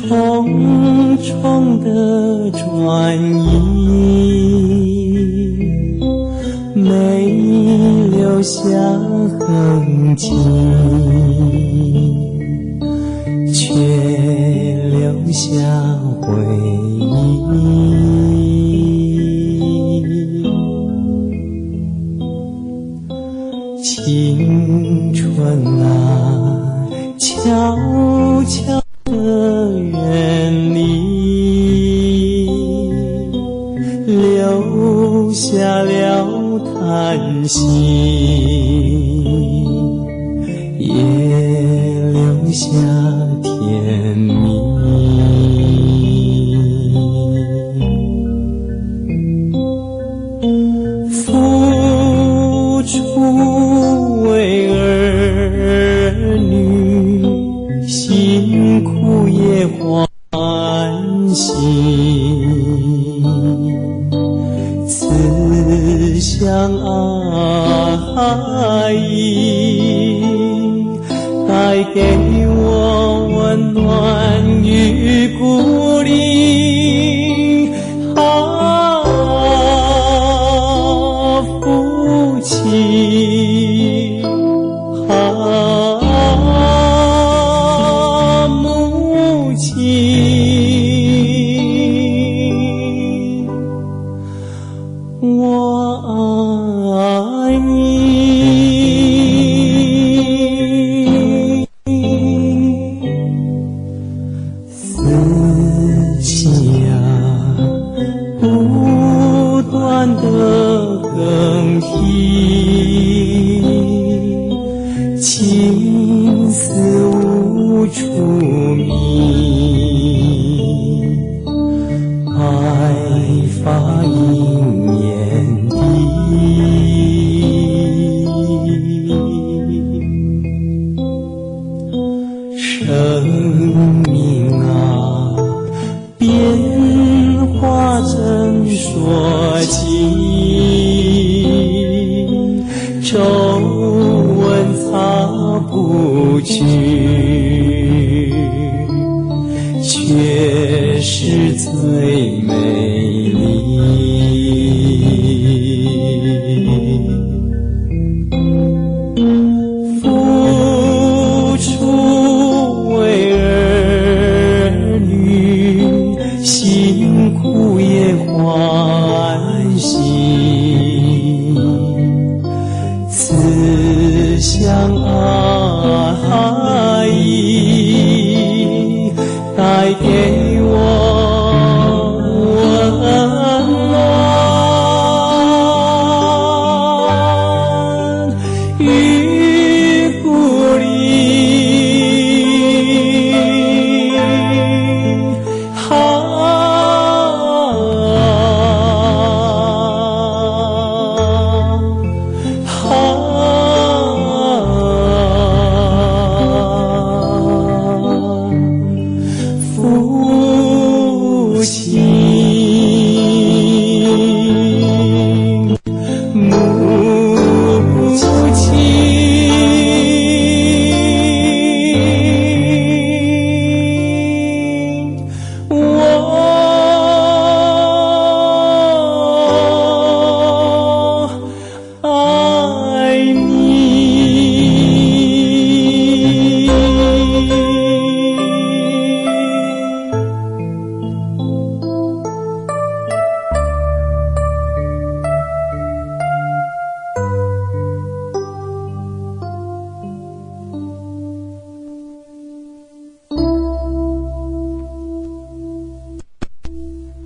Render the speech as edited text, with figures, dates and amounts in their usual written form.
重重的转移，没留下痕迹，却留下回忆。青春啊，悄悄的远离，留下了叹息，也留下甜蜜。付出为儿女，辛苦也欢喜，慈祥爱意带给我温暖与鼓励。父亲，母亲，我爱你。思绪啊，不断的更替，情丝无处觅，白发映眼底。生命啊，变化真说起，皱纹擦不去，却是最美丽。付出为儿女，辛苦也欢喜，慈祥爱意带给我